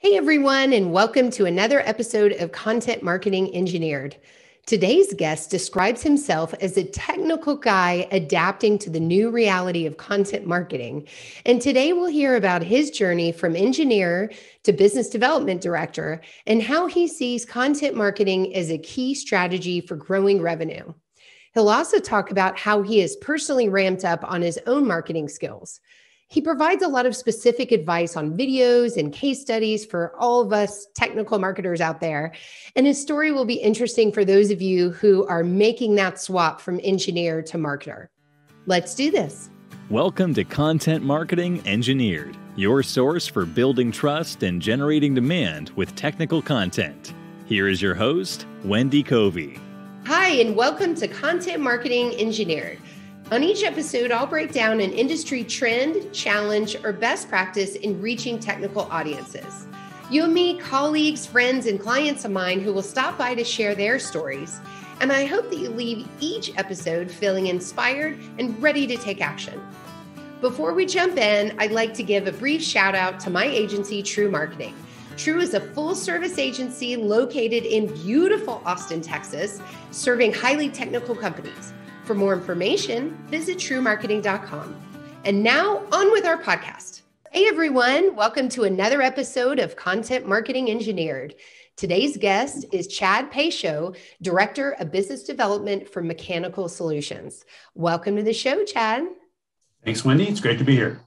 Hey everyone, and welcome to another episode of Content Marketing Engineered. Today's guest describes himself as a technical guy adapting to the new reality of content marketing. And today we'll hear about his journey from engineer to business development director and how he sees content marketing as a key strategy for growing revenue. He'll also talk about how he has personally ramped up on his own marketing skills. He provides a lot of specific advice on videos and case studies for all of us technical marketers out there. And his story will be interesting for those of you who are making that swap from engineer to marketer. Let's do this. Welcome to Content Marketing Engineered, your source for building trust and generating demand with technical content. Here is your host, Wendy Covey. Hi, and welcome to Content Marketing Engineered. On each episode, I'll break down an industry trend, challenge, or best practice in reaching technical audiences. You'll meet colleagues, friends, and clients of mine who will stop by to share their stories. And I hope that you leave each episode feeling inspired and ready to take action. Before we jump in, I'd like to give a brief shout out to my agency, TREW Marketing. TREW is a full-service agency located in beautiful Austin, Texas, serving highly technical companies. For more information, visit TREWmarketing.com. And now on with our podcast. Hey everyone, welcome to another episode of Content Marketing Engineered. Today's guest is Chad Pasho, Director of Business Development for Mechanical Solutions. Welcome to the show, Chad. Thanks, Wendy. It's great to be here.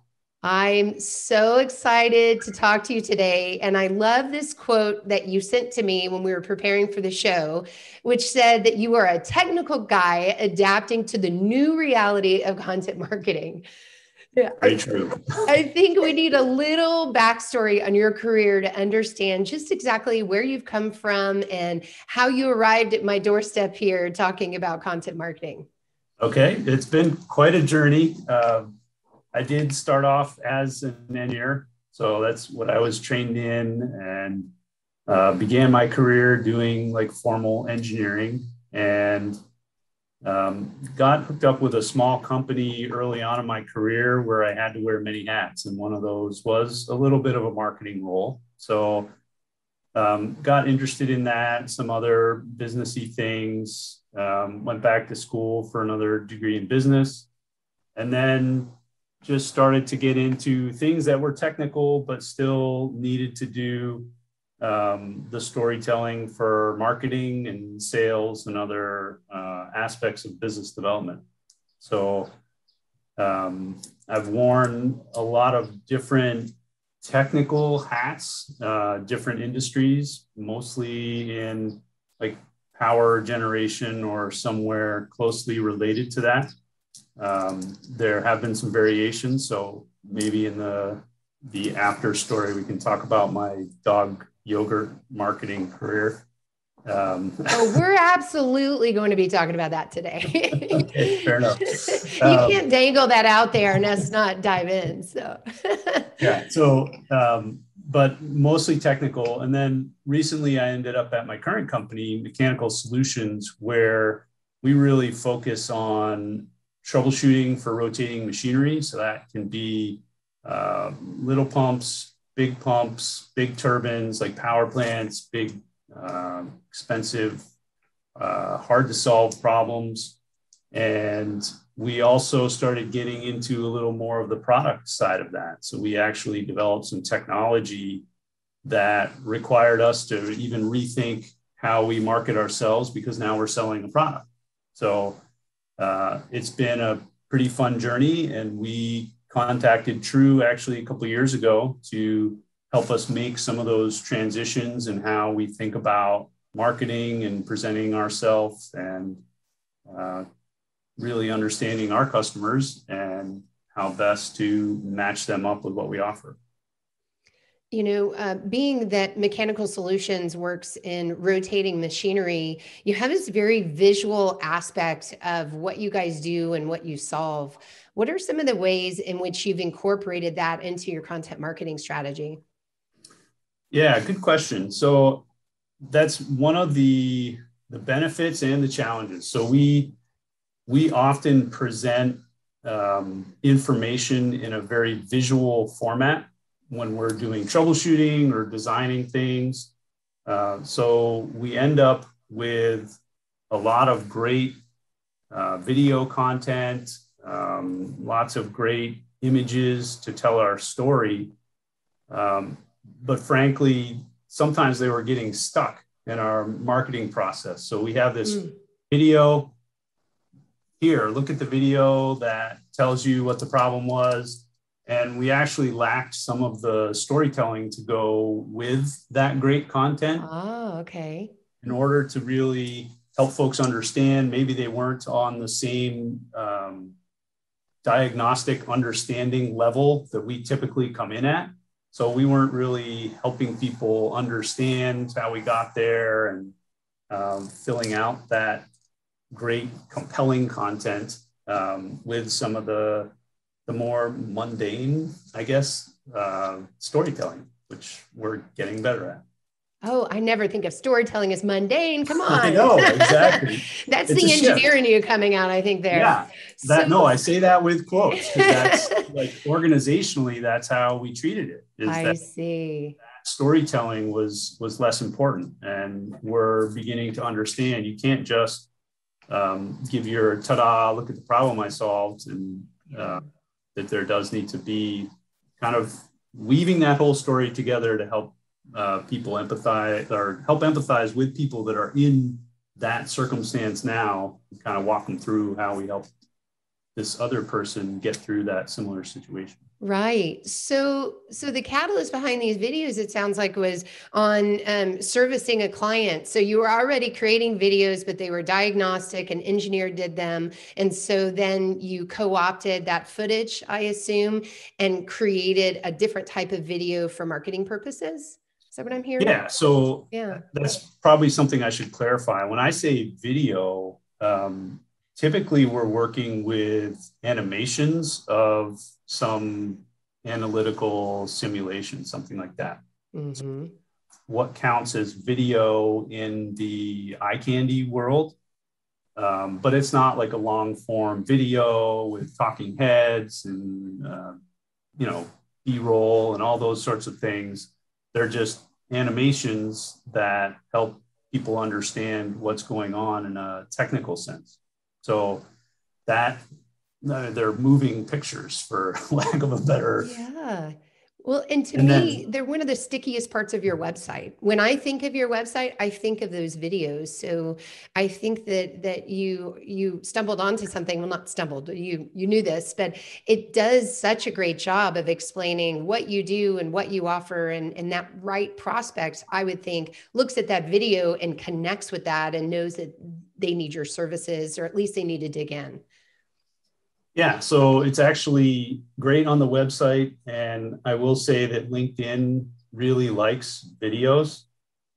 I'm so excited to talk to you today. And I love this quote that you sent to me when we were preparing for the show, which said that you are a technical guy adapting to the new reality of content marketing. Very true. I think we need a little backstory on your career to understand just exactly where you've come from and how you arrived at my doorstep here talking about content marketing. Okay. It's been quite a journey. I did start off as an engineer, so that's what I was trained in, and began my career doing like formal engineering, and got hooked up with a small company early on in my career where I had to wear many hats, and one of those was a little bit of a marketing role. So got interested in that, some other businessy things, went back to school for another degree in business, and then just started to get into things that were technical, but still needed to do the storytelling for marketing and sales and other aspects of business development. So I've worn a lot of different technical hats, different industries, mostly in like power generation or somewhere closely related to that. There have been some variations, so maybe in the after story we can talk about my dog yogurt marketing career. We're absolutely going to be talking about that today. Okay, fair enough. You can't dangle that out there and us not dive in. So yeah, so but mostly technical, and then recently I ended up at my current company, Mechanical Solutions, where we really focus on troubleshooting for rotating machinery. So that can be little pumps, big turbines, like power plants, big, expensive, hard to solve problems. And we also started getting into a little more of the product side of that. So we actually developed some technology that required us to even rethink how we market ourselves, because now we're selling a product. So it's been a pretty fun journey, and we contacted TREW actually a couple of years ago to help us make some of those transitions and how we think about marketing and presenting ourselves, and really understanding our customers and how best to match them up with what we offer. You know, being that Mechanical Solutions works in rotating machinery, you have this very visual aspect of what you guys do and what you solve. What are some of the ways in which you've incorporated that into your content marketing strategy? Yeah, good question. So that's one of the benefits and the challenges. So we often present information in a very visual format. when we're doing troubleshooting or designing things. So we end up with a lot of great video content, lots of great images to tell our story. But frankly, sometimes they were getting stuck in our marketing process. So we have this video here, look at the video that tells you what the problem was. And we actually lacked some of the storytelling to go with that great content. Oh, okay. In order to really help folks understand, maybe they weren't on the same diagnostic understanding level that we typically come in at. So we weren't really helping people understand how we got there and filling out that great, compelling content with some of the more mundane, I guess, storytelling, which we're getting better at. Oh, I never think of storytelling as mundane. Come on. I know, exactly. That's the engineer in you coming out, I think, there. Yeah, no, I say that with quotes, because that's like organizationally, that's how we treated it. I see. Storytelling was less important, and we're beginning to understand you can't just give your ta-da, look at the problem I solved, and that there does need to be kind of weaving that whole story together to help people empathize, or help empathize with people that are in that circumstance now, and kind of walk them through how we help this other person get through that similar situation. Right. So the catalyst behind these videos, it sounds like, was on servicing a client. So you were already creating videos, but they were diagnostic, and engineer did them. And so then you co-opted that footage, I assume, and created a different type of video for marketing purposes. Is that what I'm hearing? Yeah. So that's probably something I should clarify. When I say video, typically we're working with animations of some analytical simulation, something like that. Mm-hmm. What counts as video in the eye candy world, but it's not like a long form video with talking heads and, B-roll and all those sorts of things. They're just animations that help people understand what's going on in a technical sense. So that they're moving pictures, for lack of a better. Yeah. Well, and to me, they're one of the stickiest parts of your website. When I think of your website, I think of those videos. So I think that you stumbled onto something. Well, not stumbled, you knew this, but it does such a great job of explaining what you do and what you offer. And that right prospect, I would think, looks at that video and connects with that and knows that they need your services, or at least they need to dig in. Yeah, so it's actually great on the website. And I will say that LinkedIn really likes videos.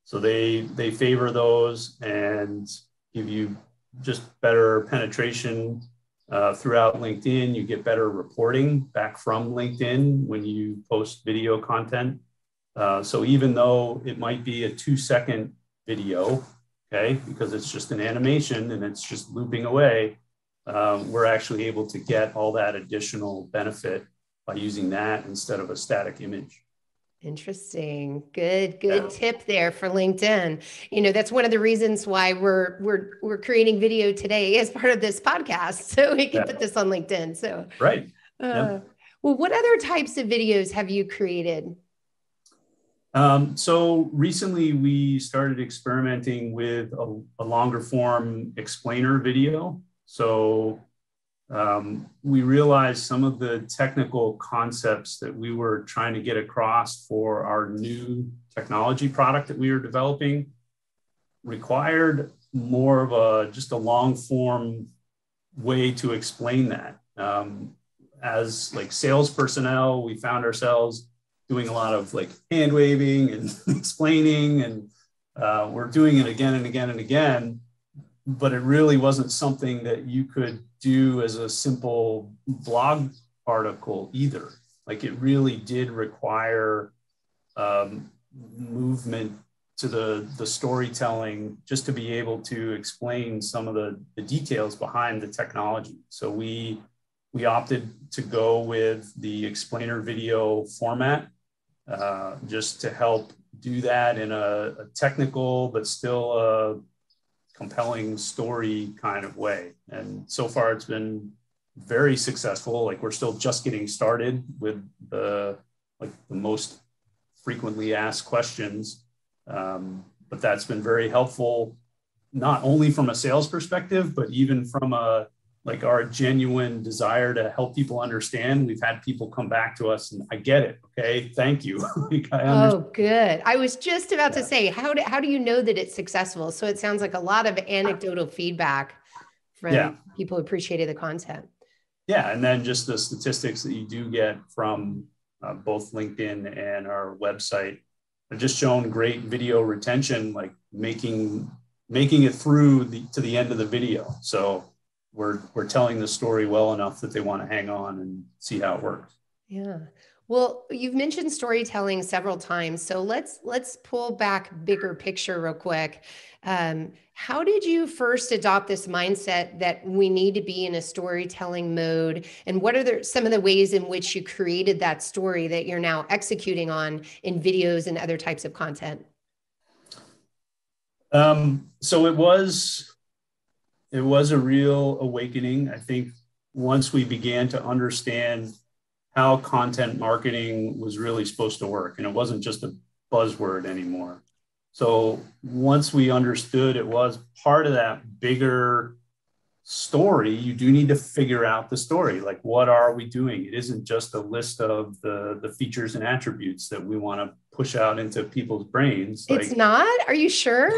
So they favor those and give you just better penetration throughout LinkedIn. You get better reporting back from LinkedIn when you post video content. So even though it might be a 2-second video, okay, because it's just an animation and it's just looping away, we're actually able to get all that additional benefit by using that instead of a static image. Interesting. Good tip there for LinkedIn. That's one of the reasons why we're creating video today as part of this podcast, so we can put this on LinkedIn. So right. Well, what other types of videos have you created? So recently we started experimenting with a longer form explainer video. So we realized some of the technical concepts that we were trying to get across for our new technology product that we were developing required more of just a long form way to explain that. As like sales personnel, we found ourselves doing a lot of like hand waving and explaining, and we're doing it again and again and again. But it really wasn't something that you could do as a simple blog article either. Like it really did require movement to the storytelling just to be able to explain some of the details behind the technology. So we opted to go with the explainer video format. just to help do that in a technical but still a compelling story kind of way. And so far it's been very successful. Like, we're still just getting started with the most frequently asked questions. But that's been very helpful, not only from a sales perspective, but even from our genuine desire to help people understand. We've had people come back to us and, I get it. Okay. Thank you. Oh, good. I was just about to say, how do you know that it's successful? So it sounds like a lot of anecdotal feedback from people who appreciated the content. Yeah. And then just the statistics that you do get from both LinkedIn and our website have just shown great video retention, like making it through to the end of the video. So we're telling the story well enough that they want to hang on and see how it works. Yeah. Well, you've mentioned storytelling several times. So let's pull back bigger picture real quick. How did you first adopt this mindset that we need to be in a storytelling mode? And what are some of the ways in which you created that story that you're now executing on in videos and other types of content? So it was a real awakening. I think once we began to understand how content marketing was really supposed to work, and it wasn't just a buzzword anymore. So once we understood it was part of that bigger story, you do need to figure out the story. Like, what are we doing? It isn't just a list of the features and attributes that we want to push out into people's brains. It's not? Are you sure?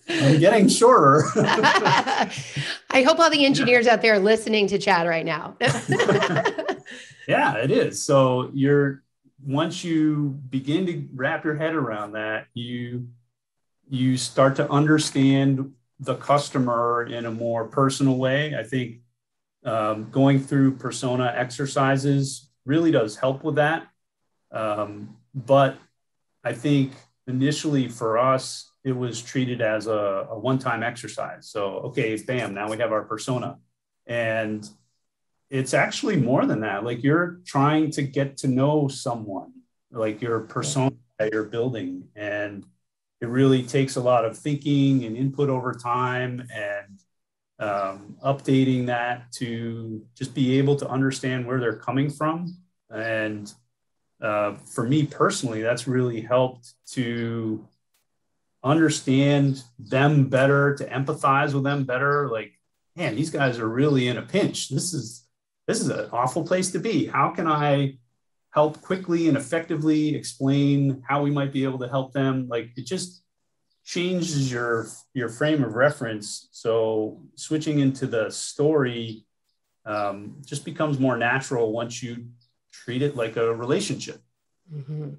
I'm getting surer. I hope all the engineers out there are listening to Chad right now. Yeah, it is. So once you begin to wrap your head around that, you start to understand the customer in a more personal way. I think going through persona exercises really does help with that. But I think initially for us, it was treated as a one-time exercise. So, okay, bam, now we have our persona. And it's actually more than that. Like, you're trying to get to know someone, like your persona that you're building. And it really takes a lot of thinking and input over time, and updating that to just be able to understand where they're coming from. And for me personally, that's really helped to understand them better, to empathize with them better. Like, man, these guys are really in a pinch. This is an awful place to be. How can I help quickly and effectively explain how we might be able to help them? Like, it just changes your frame of reference. So switching into the story just becomes more natural once you treat it like a relationship. Mm-hmm.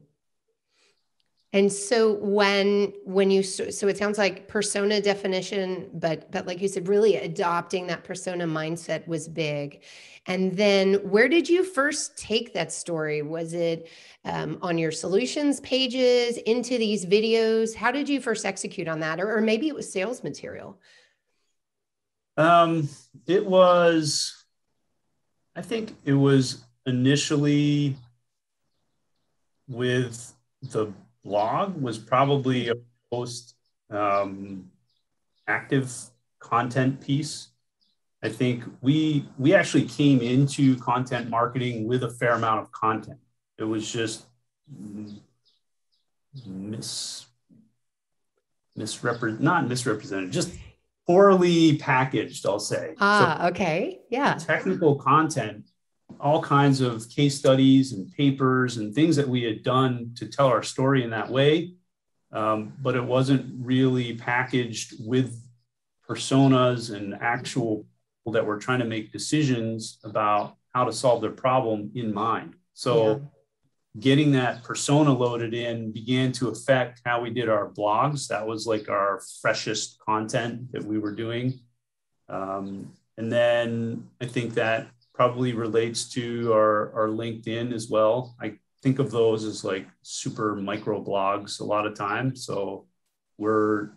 And so so it sounds like persona definition, but like you said, really adopting that persona mindset was big. And then where did you first take that story? Was it on your solutions pages, into these videos? How did you first execute on that? Or maybe it was sales material? I think it was initially with the blog, was probably a most active content piece. I think we actually came into content marketing with a fair amount of content. It was just not misrepresented, just poorly packaged, I'll say. Okay. Yeah. Technical content, all kinds of case studies and papers and things that we had done to tell our story in that way. But it wasn't really packaged with personas and actual people that were trying to make decisions about how to solve their problem in mind. So getting that persona loaded in began to affect how we did our blogs. That was like our freshest content that we were doing. And then I think that probably relates to our LinkedIn as well. I think of those as like super micro blogs a lot of times. So we're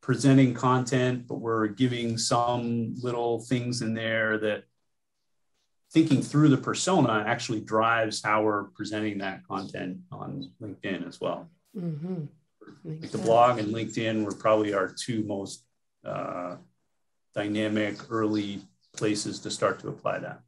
presenting content, but we're giving some little things in there that thinking through the persona actually drives how we're presenting that content on LinkedIn as well. Mm-hmm. Like the blog and LinkedIn were probably our two most dynamic early places to start to apply that.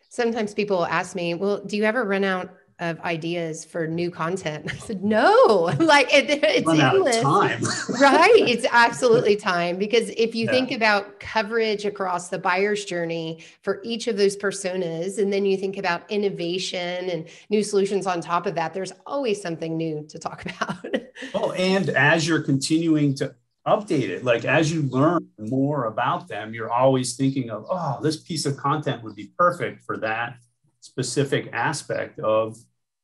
Sometimes people ask me, well, do you ever run out of ideas for new content? I said, no, like it's run endless. Out of time. Right. It's absolutely time, because if you think about coverage across the buyer's journey for each of those personas, and then you think about innovation and new solutions on top of that, there's always something new to talk about. Well, and as you're continuing to update it, like as you learn more about them, you're always thinking of, oh, this piece of content would be perfect for that specific aspect of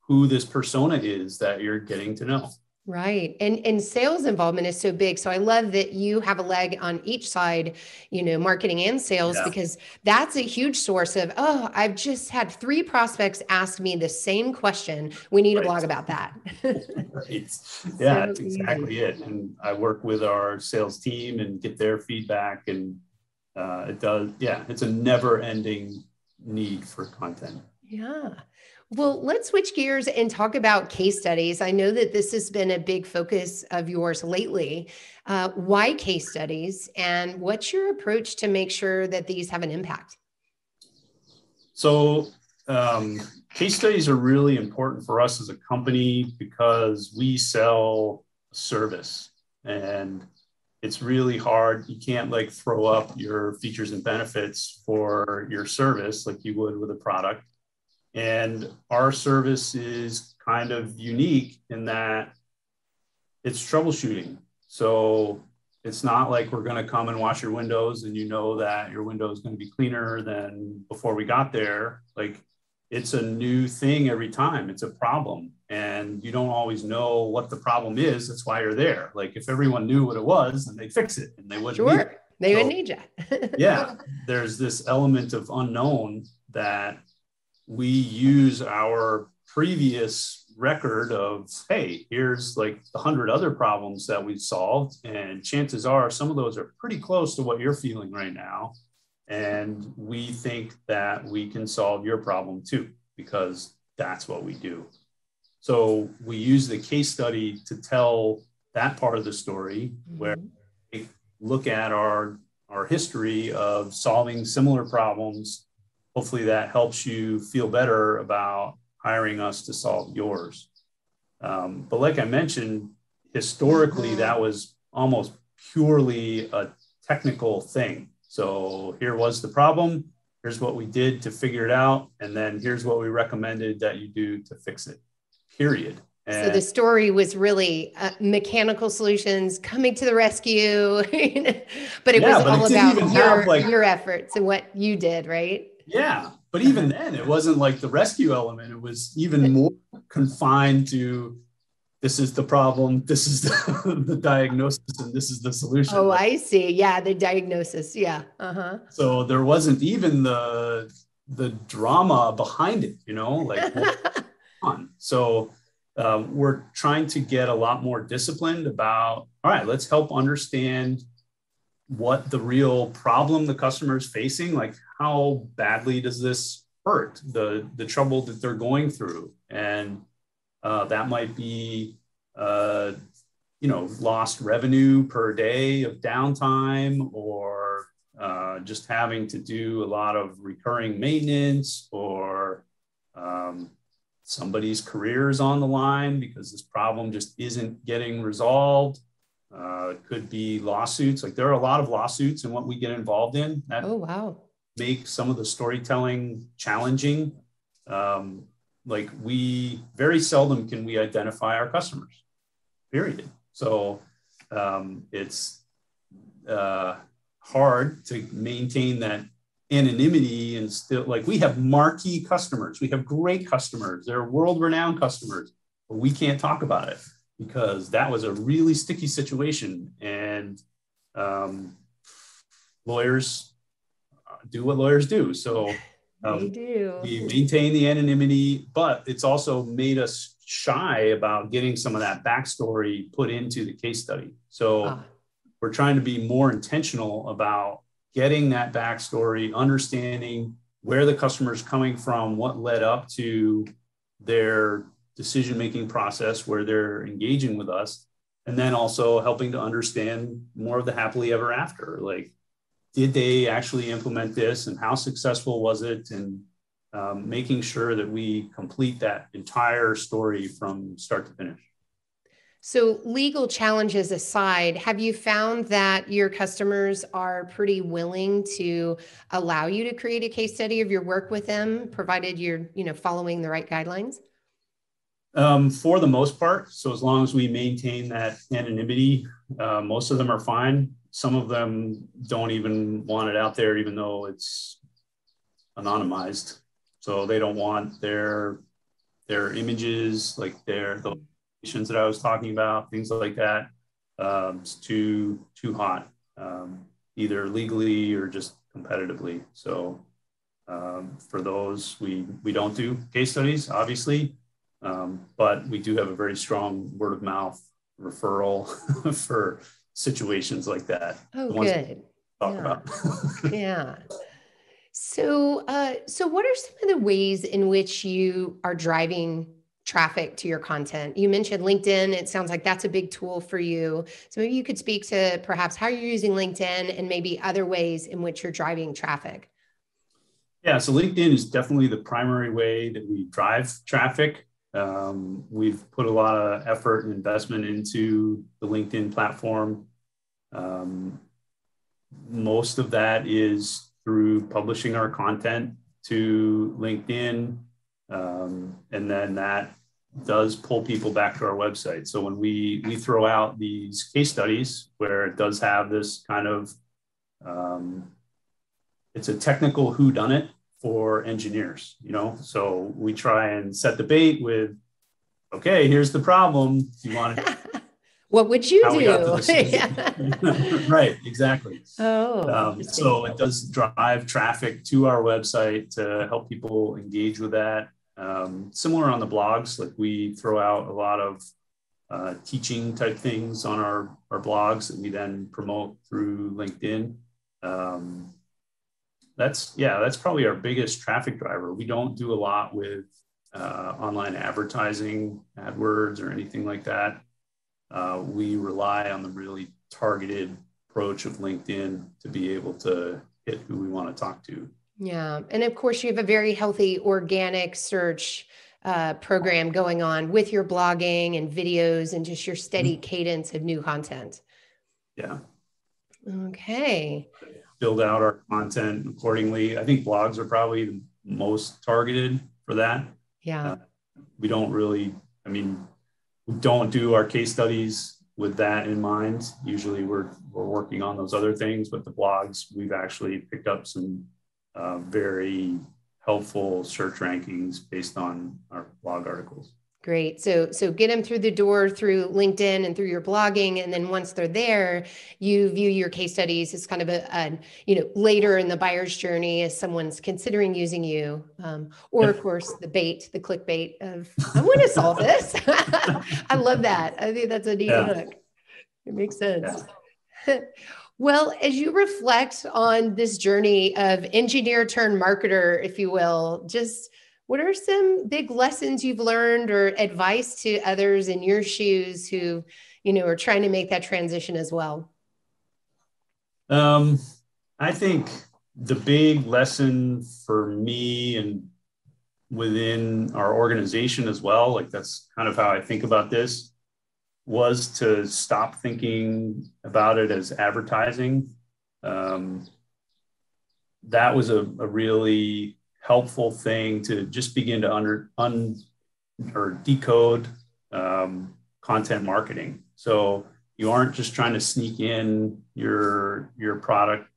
who this persona is that you're getting to know. Right. And sales involvement is so big. So I love that you have a leg on each side, marketing and sales, because that's a huge source of, oh, I've just had 3 prospects ask me the same question. We need a blog about that. Right. Yeah, that's exactly it. And I work with our sales team and get their feedback, and it's a never ending need for content. Yeah. Well, let's switch gears and talk about case studies. I know that this has been a big focus of yours lately. Why case studies, and what's your approach to make sure that these have an impact? So case studies are really important for us as a company because we sell service, and it's really hard. You can't like throw up your features and benefits for your service like you would with a product. And our service is kind of unique in that it's troubleshooting. So it's not like we're going to come and wash your windows and you know that your window is going to be cleaner than before we got there. Like, it's a new thing every time. It's a problem, and you don't always know what the problem is. That's why you're there. Like, if everyone knew what it was, then they'd fix it and they wouldn't need it. They wouldn't need you. Yeah, there's this element of unknown that we use our previous record of, hey, here's like 100 other problems that we've solved, and chances are some of those are pretty close to what you're feeling right now. And we think that we can solve your problem too, because that's what we do. So we use the case study to tell that part of the story, where we look at our history of solving similar problems. Hopefully that helps you feel better about hiring us to solve yours. But like I mentioned, historically, that was almost purely a technical thing. So here was the problem, here's what we did to figure it out, and then here's what we recommended that you do to fix it, period. So the story was really mechanical solutions coming to the rescue, but it was all about your efforts and what you did, right? Yeah, but even then, it wasn't like the rescue element. It was even more confined to, this is the problem, this is the diagnosis, and this is the solution. Oh, I see. Yeah, the diagnosis. Yeah. Uh-huh. So there wasn't even the drama behind it, like on. So we're trying to get a lot more disciplined about, all right, let's help understand what the real problem the customer is facing. Like, how badly does this hurt the trouble that they're going through? And that might be, lost revenue per day of downtime, or just having to do a lot of recurring maintenance, or somebody's career is on the line because this problem just isn't getting resolved. It could be lawsuits. Like, there are a lot of lawsuits in what we get involved in that make some of the storytelling challenging. Like, we very seldom can we identify our customers, period. So it's hard to maintain that anonymity, and still, like, we have marquee customers. We have great customers. They're world-renowned customers, but we can't talk about it because that was a really sticky situation. And lawyers do what lawyers do. So we maintain the anonymity, but it's also made us shy about getting some of that backstory put into the case study. So we're trying to be more intentional about getting that backstory, understanding where the customer is coming from, what led up to their decision-making process where they're engaging with us, and then also helping to understand more of the happily ever after. Like, did they actually implement this, and how successful was it? And making sure that we complete that entire story from start to finish. So legal challenges aside, have you found that your customers are pretty willing to allow you to create a case study of your work with them, provided you're, following the right guidelines? For the most part. So as long as we maintain that anonymity, most of them are fine. Some of them don't even want it out there, even though it's anonymized. So they don't want their images, like the locations that I was talking about, things like that. It's too hot, either legally or just competitively. So for those, we don't do case studies, obviously. But we do have a very strong word of mouth referral for situations like that. Oh, good. Talk about. Yeah. So what are some of the ways in which you are driving traffic to your content? You mentioned LinkedIn. It sounds like that's a big tool for you. So maybe you could speak to perhaps how you're using LinkedIn and maybe other ways in which you're driving traffic. Yeah, so LinkedIn is definitely the primary way that we drive traffic. We've put a lot of effort and investment into the LinkedIn platform. Most of that is through publishing our content to LinkedIn. And then that does pull people back to our website. So when we throw out these case studies where it does have this kind of, it's a technical whodunit for engineers, so we try and set the bait with, okay, here's the problem. Do you want to? What would you do? Right, exactly. Oh, so it does drive traffic to our website to help people engage with that. Similar on the blogs, like we throw out a lot of teaching type things on our blogs that we then promote through LinkedIn. That's probably our biggest traffic driver. We don't do a lot with online advertising, AdWords, or anything like that. We rely on the really targeted approach of LinkedIn to be able to hit who we want to talk to. Yeah. And of course, you have a very healthy organic search program going on with your blogging and videos and just your steady cadence of new content. Yeah. Okay. Build out our content accordingly. I think blogs are probably the most targeted for that. Yeah. We don't do our case studies with that in mind. Usually we're working on those other things, but the blogs, we've actually picked up some very helpful search rankings based on our blog articles. Great. So get them through the door through LinkedIn and through your blogging. And then once they're there, you view your case studies as kind of a later in the buyer's journey as someone's considering using you. Or of course, the clickbait of, I want to solve this. I love that. I think that's a neat hook. It makes sense. Yeah. Well, as you reflect on this journey of engineer turned marketer, if you will, just what are some big lessons you've learned or advice to others in your shoes who, are trying to make that transition as well? I think the big lesson for me and within our organization as well, like that's kind of how I think about this, was to stop thinking about it as advertising. That was a really helpful thing to just begin to decode content marketing. So you aren't just trying to sneak in your product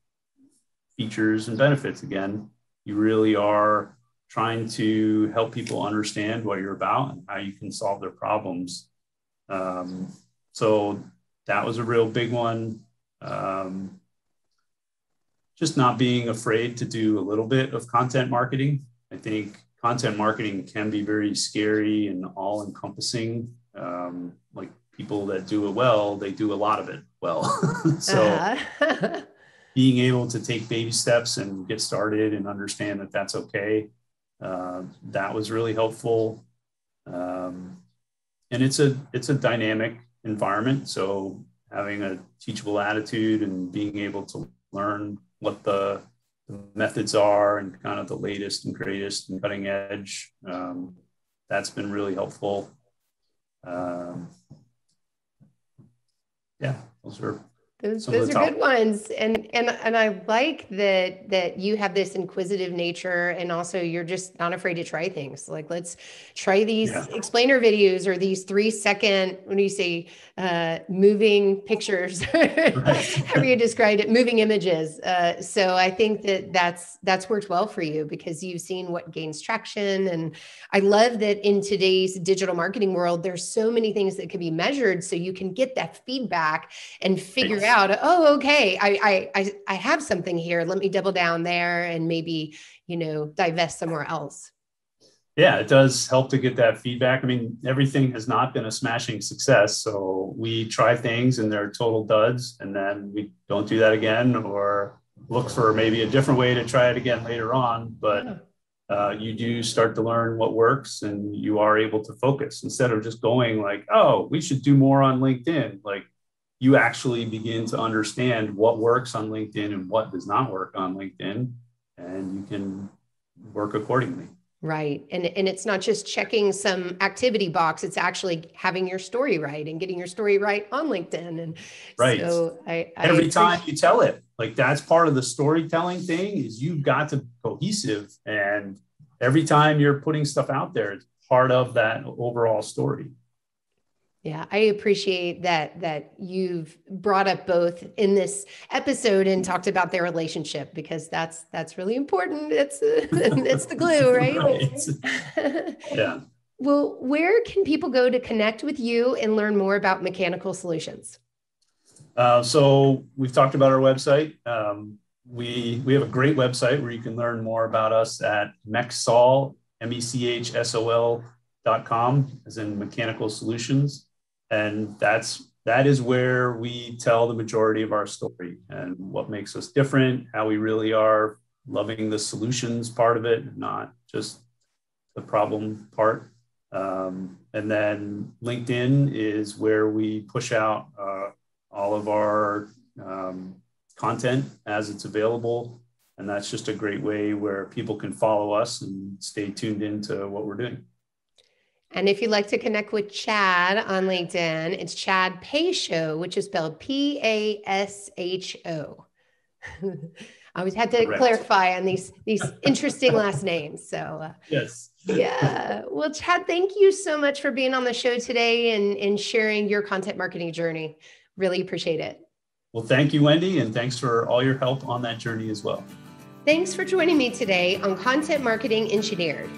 features and benefits again. You really are trying to help people understand what you're about and how you can solve their problems. So that was a real big one. Just not being afraid to do a little bit of content marketing. I think content marketing can be very scary and all-encompassing. Like people that do it well, they do a lot of it well. So being able to take baby steps and get started and understand that that's okay. That was really helpful. And it's a dynamic environment. So having a teachable attitude and being able to learn what the methods are and kind of the latest and greatest and cutting edge, that's been really helpful. Yeah, those are good ones. And I like that you have this inquisitive nature, and also you're just not afraid to try things. Like, let's try these explainer videos or these 3-second, what do you say, moving pictures, however you described it, moving images. So I think that's worked well for you because you've seen what gains traction. And I love that in today's digital marketing world, there's so many things that can be measured, so you can get that feedback and figure out, oh, okay, I have something here. Let me double down there and maybe, divest somewhere else. Yeah, it does help to get that feedback. I mean, everything has not been a smashing success. So we try things and they're total duds, and then we don't do that again, or look for maybe a different way to try it again later on. But you do start to learn what works, and you are able to focus instead of just going like, oh, we should do more on LinkedIn. Like, you actually begin to understand what works on LinkedIn and what does not work on LinkedIn, and you can work accordingly. Right. And it's not just checking some activity box, it's actually having your story right and getting your story right on LinkedIn. And right. So every time you tell it, like, that's part of the storytelling thing, is you've got to be cohesive. And every time you're putting stuff out there, it's part of that overall story. Yeah, I appreciate that you've brought up both in this episode and talked about their relationship, because that's really important. It's the glue, right? Right. Yeah. Well, where can people go to connect with you and learn more about Mechanical Solutions? So we've talked about our website. We have a great website where you can learn more about us at mechsol, mechsol.com, as in Mechanical Solutions. And that is where we tell the majority of our story and what makes us different, how we really are loving the solutions part of it, not just the problem part. And then LinkedIn is where we push out all of our content as it's available. And that's just a great way where people can follow us and stay tuned into what we're doing. And if you'd like to connect with Chad on LinkedIn, it's Chad Pasho, which is spelled Pasho. I always had to clarify on these interesting last names. So yes. Yeah. Well, Chad, thank you so much for being on the show today and sharing your content marketing journey. Really appreciate it. Well, thank you, Wendy, and thanks for all your help on that journey as well. Thanks for joining me today on Content Marketing Engineered.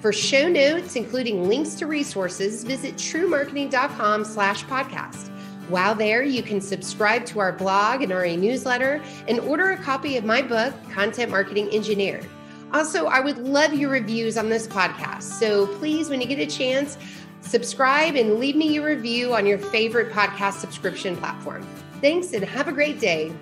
For show notes, including links to resources, visit TREWmarketing.com/podcast. While there, you can subscribe to our blog and our newsletter and order a copy of my book, Content Marketing Engineered. Also, I would love your reviews on this podcast. So please, when you get a chance, subscribe and leave me your review on your favorite podcast subscription platform. Thanks and have a great day.